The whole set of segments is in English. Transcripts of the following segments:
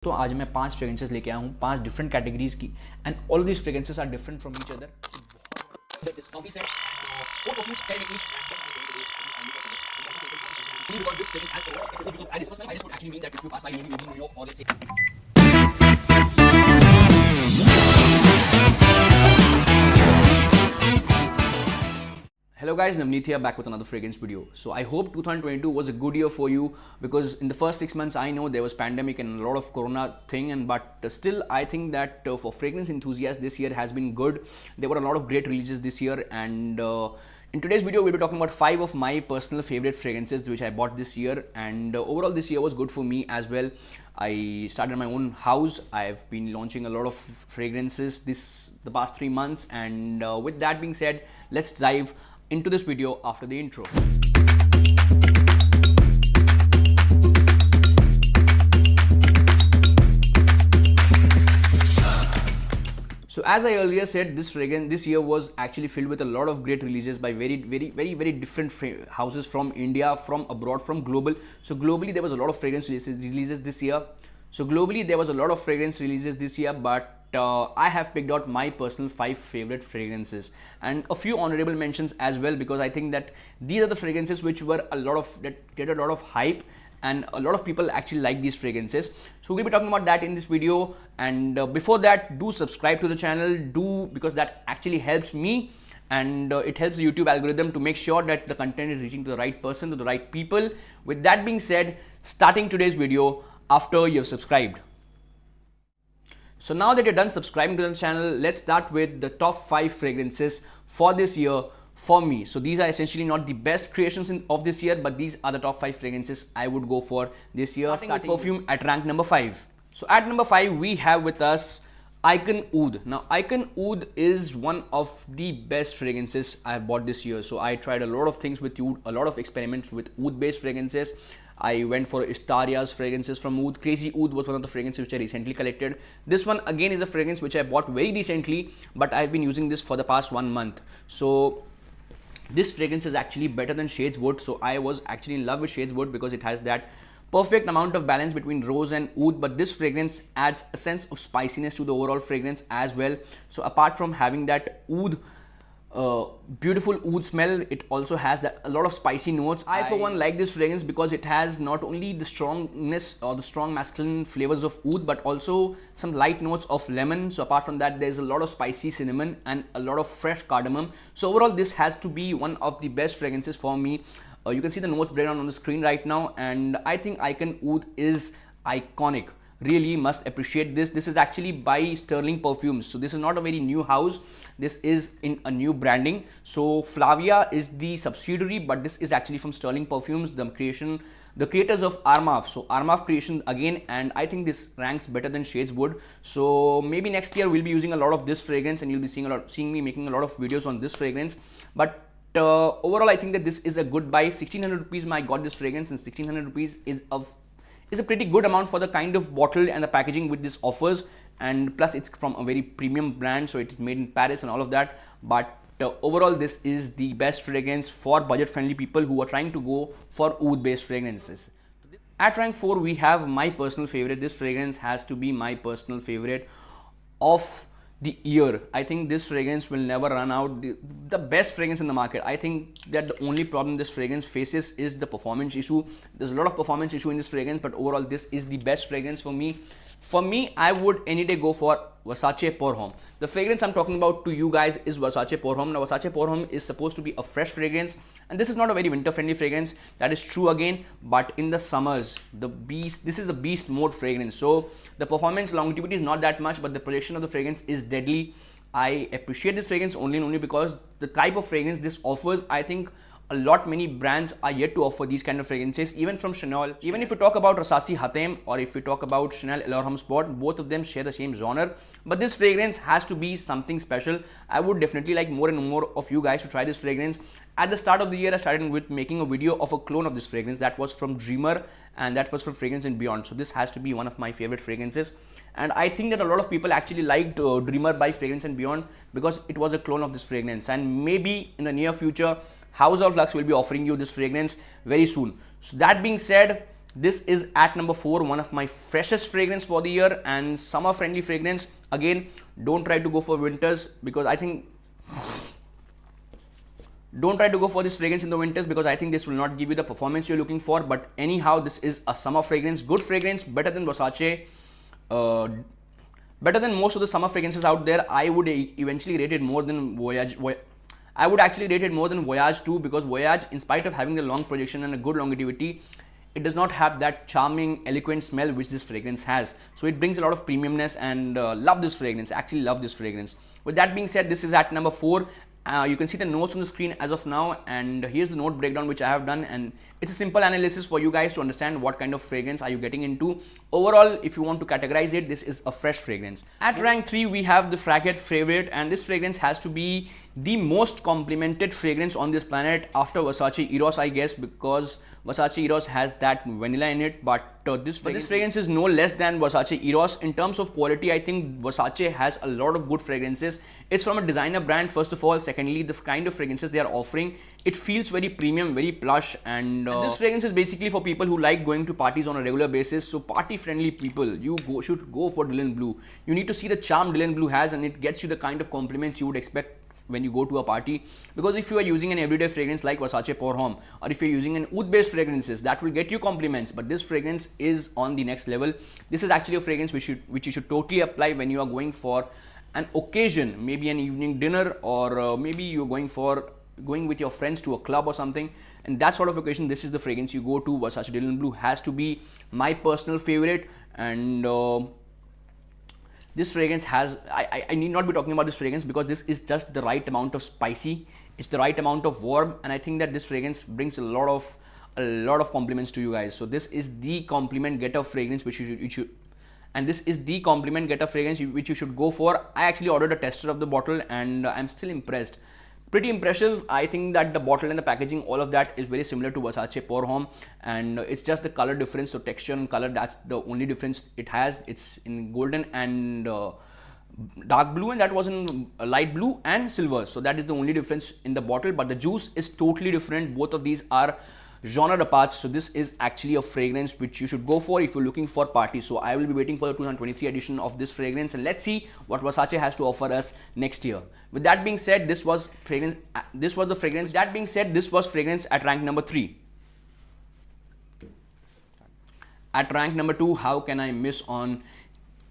तो आज मैं 5 फ्रेग्रेंसेस लेके आया हूँ 5 डिफरेंट कैटेगरीज की and all these fragrances are different from each other. Hello guys, Navneet here, back with another fragrance video. So I hope 2022 was a good year for you, because in the first 6 months I know there was pandemic and a lot of corona thing, but still I think that for fragrance enthusiasts this year has been good. There were a lot of great releases this year, and in today's video we'll be talking about 5 of my personal favorite fragrances which I bought this year, and overall this year was good for me as well. I started my own house. I've been launching a lot of fragrances the past 3 months, and with that being said, let's dive into this video after the intro. So as I earlier said, this year was actually filled with a lot of great releases by very different houses from India, from abroad, from global. So globally there was a lot of fragrance releases this year. But I have picked out my personal 5 favorite fragrances and a few honorable mentions as well, because I think that these are the fragrances which were that get a lot of hype, and a lot of people actually like these fragrances. So we'll be talking about that in this video, and before that, do subscribe to the channel, because that actually helps me, and it helps the YouTube algorithm to make sure that the content is reaching to the right person, to the right people. With that being said, starting today's video after you've subscribed. So now that you're done subscribing to the channel, let's start with the top 5 fragrances for this year for me. So these are essentially not the best creations of this year, but these are the top 5 fragrances I would go for this year. Starting with perfume at rank number 5. So at number 5 we have with us Icon Oud. Now Icon Oud is one of the best fragrances I have bought this year. So I tried a lot of things with Oud, a lot of experiments with Oud based fragrances. I went for Istaria's fragrances from Oud. Crazy Oud was one of the fragrances which I recently collected. This one again is a fragrance which I bought very recently, but I've been using this for the past 1 month. So this fragrance is actually better than Shades Wood. So I was actually in love with Shades Wood because it has that perfect amount of balance between rose and oud, but this fragrance adds a sense of spiciness to the overall fragrance as well. So apart from having that oud, beautiful oud smell, it also has that a lot of spicy notes. I for one like this fragrance because it has not only the strongness or the strong masculine flavors of oud, but also some light notes of lemon. So apart from that, there's a lot of spicy cinnamon and a lot of fresh cardamom. So overall this has to be one of the best fragrances for me. You can see the notes breakdown on the screen right now, and I think Icon Oud is iconic. Really must appreciate this. This is actually by Sterling Perfumes. So this is not a very new house. This is in a new branding. So Flavia is the subsidiary, but this is actually from Sterling Perfumes, the creators of Armaf. So Armaf creation again, and I think this ranks better than Shades Wood. So maybe next year we'll be using a lot of this fragrance, and you'll be seeing me making a lot of videos on this fragrance. But overall I think that this is a good buy. 1600 rupees I got this fragrance, and 1600 rupees is a pretty good amount for the kind of bottle and the packaging with this offers, and plus it's from a very premium brand, so it is made in Paris and all of that. But overall this is the best fragrance for budget friendly people who are trying to go for oud based fragrances. At rank 4 we have my personal favorite. This fragrance has to be my personal favorite of the year. I think this fragrance will never run out. The best fragrance in the market. I think that the only problem this fragrance faces is the performance issue. There's a lot of performance issue in this fragrance, but overall this is the best fragrance for me. For me, I would any day go for Versace Pour Homme. The fragrance I'm talking about to you guys is Versace Pour Homme. Now Versace Pour Homme is supposed to be a fresh fragrance, and this is not a very winter friendly fragrance. That is true again, but in the summers, this is a beast mode fragrance. So the performance longevity is not that much, but the projection of the fragrance is deadly. I appreciate this fragrance only because the type of fragrance this offers, I think many brands are yet to offer these kind of fragrances, even from Chanel. Even if you talk about Versace Hatem, or if you talk about Chanel L'Homme Sport, both of them share the same genre, but this fragrance has to be something special. I would definitely like more and more of you guys to try this fragrance. At the start of the year I started with making a video of a clone of this fragrance that was from Dreamer, and that was from Fragrance and Beyond. So this has to be one of my favorite fragrances, and I think that a lot of people actually liked Dreamer by Fragrance and Beyond because it was a clone of this fragrance, and maybe in the near future House of Lux will be offering you this fragrance very soon. So that being said, This is at number 4, one of my freshest fragrance for the year and summer friendly fragrance. Again, don't try to go for winters, because I think don't try to go for this fragrance in the winters, because I think this will not give you the performance you're looking for. But anyhow, this is a summer fragrance, good fragrance, better than Versace, better than most of the summer fragrances out there. I would eventually rate it more than Voyage. I would actually rate it more than Voyage too, because Voyage, in spite of having the long projection and a good longevity, it does not have that charming, eloquent smell which this fragrance has. So it brings a lot of premiumness, and love this fragrance, actually love this fragrance. With that being said, this is at number 4. You can see the notes on the screen as of now, and here's the note breakdown which I have done, and it's a simple analysis for you guys to understand what kind of fragrance are you getting into. Overall, if you want to categorize it, this is a fresh fragrance. At rank 3, we have the Fragrant Favorite, and this fragrance has to be the most complimented fragrance on this planet after Versace Eros, I guess, because Versace Eros has that vanilla in it, but this fragrance is no less than Versace Eros. In terms of quality, I think Versace has a lot of good fragrances. It's from a designer brand, first of all. Secondly, the kind of fragrances they are offering, it feels very premium, very plush, and this fragrance is basically for people who like going to parties on a regular basis. So party friendly people, should go for Dylan Blue. You need to see the charm Dylan Blue has, and it gets you the kind of compliments you would expect when you go to a party. Because if you are using an everyday fragrance like Versace Pour Homme, or if you're using an oud based fragrances, that will get you compliments, but this fragrance is on the next level. This is actually a fragrance which you should totally apply when you are going for an occasion, maybe an evening dinner, or maybe you're going with your friends to a club or something, and that sort of occasion, this is the fragrance you go to. Versace Dylan Blue has to be my personal favorite, and this fragrance has, I need not be talking about this fragrance, because this is just the right amount of spicy, it's the right amount of warm, and I think that this fragrance brings a lot of compliments to you guys. So this is the compliment getter fragrance which you should and this is the compliment getter fragrance which you should go for. I actually ordered a tester of the bottle, and I'm still impressed. Pretty impressive. I think that the bottle and the packaging, all of that is very similar to Versace Pour Homme, and it's just the color difference. So texture and color, that's the only difference it has. It's in golden and dark blue, and that was in light blue and silver. So that is the only difference in the bottle, but the juice is totally different. Both of these are genre apart. So this is actually a fragrance which you should go for if you're looking for party. So I will be waiting for the 2023 edition of this fragrance, and let's see what Versace has to offer us next year. With that being said, this was fragrance. This was the fragrance. That being said, this was fragrance at rank number 3. At rank number 2, how can I miss on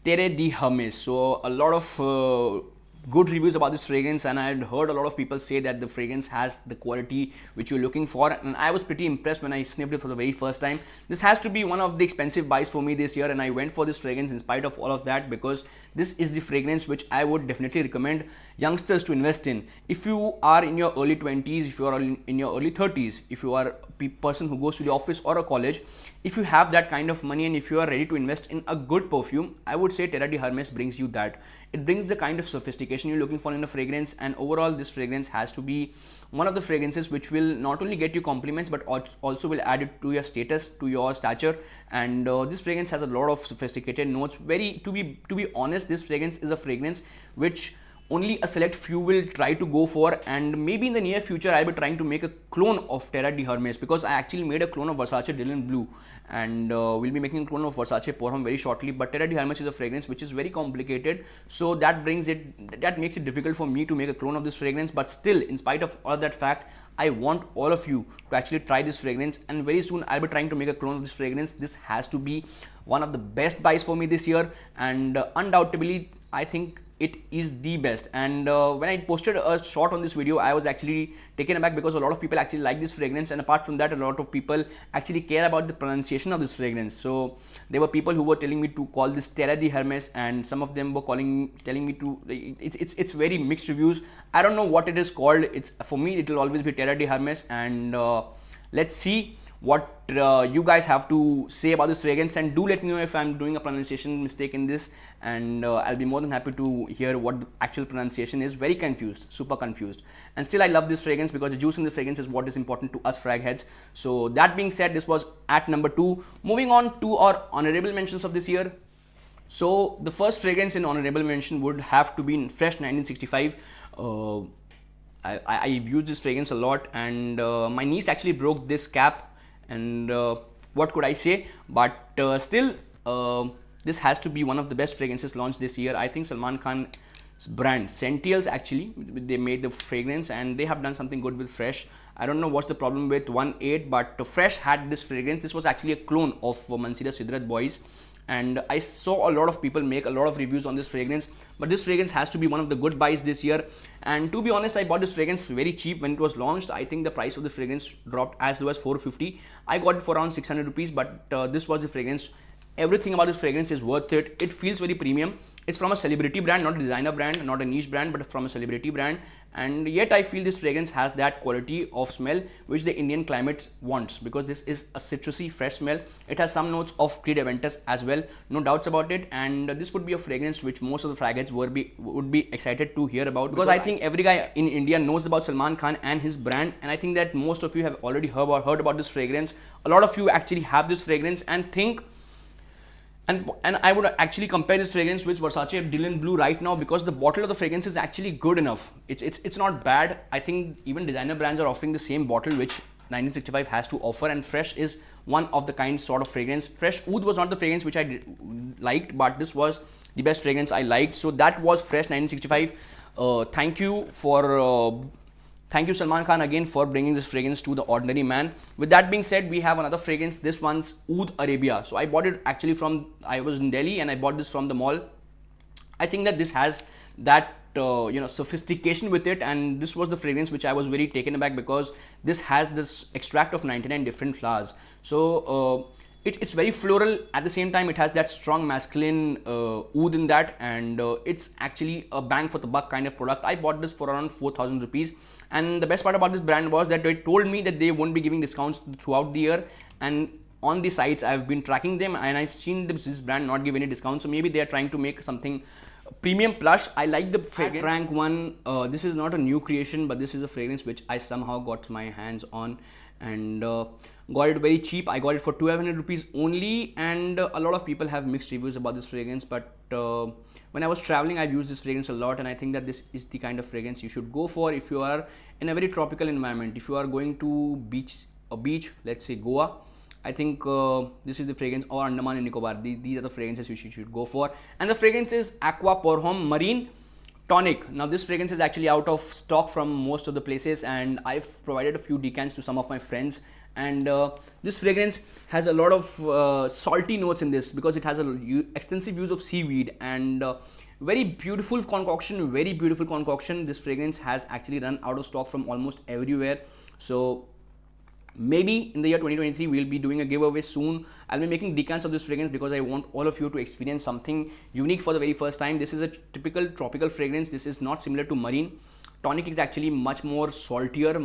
Terra de Hermes? So a lot of good reviews about this fragrance, and I had heard a lot of people say that the fragrance has the quality which you're looking for, and I was pretty impressed when I sniffed it for the very first time. This has to be one of the expensive buys for me this year, and I went for this fragrance in spite of all of that, because this is the fragrance which I would definitely recommend youngsters to invest in. If you are in your early 20s, if you are in your early 30s, if you are a person who goes to the office or a college, if you have that kind of money and if you are ready to invest in a good perfume, I would say Terra de Hermes brings you that. It brings the kind of sophistication you're looking for in a fragrance, and overall this fragrance has to be one of the fragrances which will not only get you compliments but also will add it to your status, to your stature. And this fragrance has a lot of sophisticated notes. To be honest, this fragrance is a fragrance which only a select few will try to go for, and maybe in the near future I'll be trying to make a clone of Terra de Hermes, because I actually made a clone of Versace Dylan Blue, and we'll be making a clone of Versace Pour Homme very shortly. But Terra de Hermes is a fragrance which is very complicated, so that makes it difficult for me to make a clone of this fragrance. But still, in spite of all that fact, I want all of you to actually try this fragrance, and very soon I'll be trying to make a clone of this fragrance. This has to be one of the best buys for me this year, and undoubtedly I think it is the best. And when I posted a shot on this video, I was actually taken aback, because a lot of people actually like this fragrance, and apart from that, a lot of people actually care about the pronunciation of this fragrance. So there were people who were telling me to call this Terra de Hermes, and some of them were telling me to, it's very mixed reviews. I don't know what it is called. It's, for me, it will always be Terra de Hermes, and let's see what you guys have to say about this fragrance, and do let me know if I'm doing a pronunciation mistake in this, and I'll be more than happy to hear what the actual pronunciation is. Very confused, super confused, and still I love this fragrance, because the juice in the fragrance is what is important to us frag heads. So that being said, this was at number 2. Moving on to our honorable mentions of this year. So the first fragrance in honorable mention would have to be in Fresh 1965. I've used this fragrance a lot, and my niece actually broke this cap, and what could I say? But still, this has to be one of the best fragrances launched this year. I think Salman Khan brand Sentials, actually they made the fragrance, and they have done something good with Fresh. I don't know what's the problem with 1.8, but Fresh had this fragrance. This was actually a clone of Mansira Sidrat Boys, and I saw a lot of people make a lot of reviews on this fragrance, but this fragrance has to be one of the good buys this year. And to be honest, I bought this fragrance very cheap when it was launched. I think the price of the fragrance dropped as low as 450. I got it for around 600 rupees, but this was the fragrance. Everything about this fragrance is worth it. It feels very premium. It's from a celebrity brand, not a designer brand, not a niche brand, but from a celebrity brand. And yet I feel this fragrance has that quality of smell which the Indian climate wants, because this is a citrusy, fresh smell. It has some notes of Creed Aventus as well, no doubts about it. And this would be a fragrance which most of the fragrances would be excited to hear about, because I think every guy in India knows about Salman Khan and his brand. And I think that most of you have already heard about this fragrance. A lot of you actually have this fragrance and think, and I would actually compare this fragrance with Versace Dylan Blue right now, because the bottle of the fragrance is actually good enough. It's not bad. I think even designer brands are offering the same bottle which 1965 has to offer, and Fresh is one of the kind sort of fragrance. Fresh Oud was not the fragrance which I liked, but this was the best fragrance I liked. So that was Fresh 1965. Thank you Salman Khan again for bringing this fragrance to the ordinary man. With that being said, we have another fragrance. This one's Oud Arabia. So I bought it actually I was in Delhi and I bought this from the mall. I think that this has that sophistication with it, and this was the fragrance which I was very taken aback, because this has this extract of 99 different flowers. So it's very floral. At the same time, it has that strong masculine oud in that, and it's actually a bang for the buck kind of product. I bought this for around 4,000 rupees. And the best part about this brand was that they told me that they won't be giving discounts throughout the year, and on the sites I've been tracking them and I've seen this brand not give any discounts. So maybe they are trying to make something premium plush. I like the fragrance. Rank one. This is not a new creation, but this is a fragrance which I somehow got my hands on, and got it very cheap. I got it for 1,200 rupees only, and a lot of people have mixed reviews about this fragrance, but when I was traveling, I've used this fragrance a lot, and I think that this is the kind of fragrance you should go for if you are in a very tropical environment. If you are going to a beach, let's say Goa, I think this is the fragrance, or Andaman and Nicobar. These are the fragrances you should go for. And the fragrance is Aqua Pour Homme Marine Tonic. Now this fragrance is actually out of stock from most of the places, and I've provided a few decants to some of my friends. And this fragrance has a lot of salty notes in this, because it has extensive use of seaweed and very beautiful concoction. This fragrance has actually run out of stock from almost everywhere. So maybe in the year 2023 we'll be doing a giveaway soon. I'll be making decants of this fragrance because I want all of you to experience something unique for the very first time. This is a typical tropical fragrance. This is not similar to Marine. Tonic is actually much more saltier,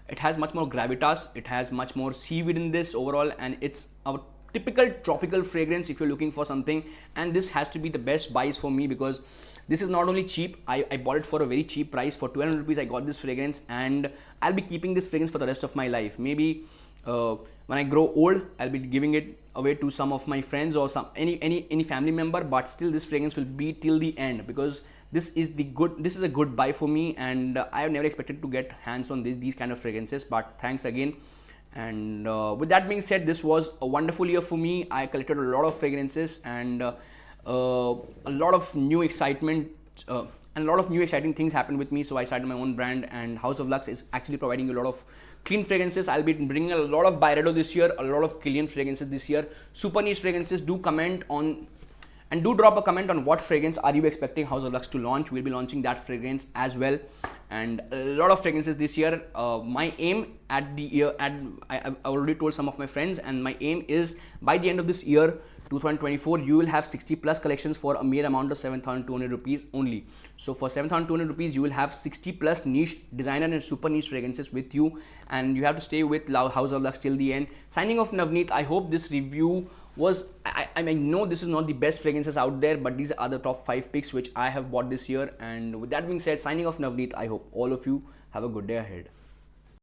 it has much more gravitas, it has much more seaweed in this overall, and it's a typical tropical fragrance if you're looking for something. And this has to be the best buys for me, because this is not only cheap, I bought it for a very cheap price. For 1,200 rupees I got this fragrance, and I'll be keeping this fragrance for the rest of my life. Maybe when I grow old, I'll be giving it away to some of my friends or any family member, but still this fragrance will be till the end, because this is a good buy for me, and I have never expected to get hands on these kind of fragrances. But thanks again. And with that being said, this was a wonderful year for me. I collected a lot of fragrances, and a lot of new excitement and a lot of new exciting things happened with me. So I started my own brand, and House of Lux is actually providing a lot of clean fragrances. I'll be bringing a lot of Byredo this year, a lot of Killian fragrances this year, super niche fragrances. Do comment on and do drop a comment on what fragrance are you expecting House of Lux to launch. We'll be launching that fragrance as well, and a lot of fragrances this year. My aim at the year, I already told some of my friends, and my aim is by the end of this year 2024 you will have 60 plus collections for a mere amount of 7,200 rupees only. So for 7,200 rupees you will have 60 plus niche designer and super niche fragrances with you, and you have to stay with House of Lux till the end. Signing off, Navneet. I hope this review was, I know this is not the best fragrances out there, but these are the top 5 picks which I have bought this year. And with that being said, signing off, Navneet. I hope all of you have a good day ahead.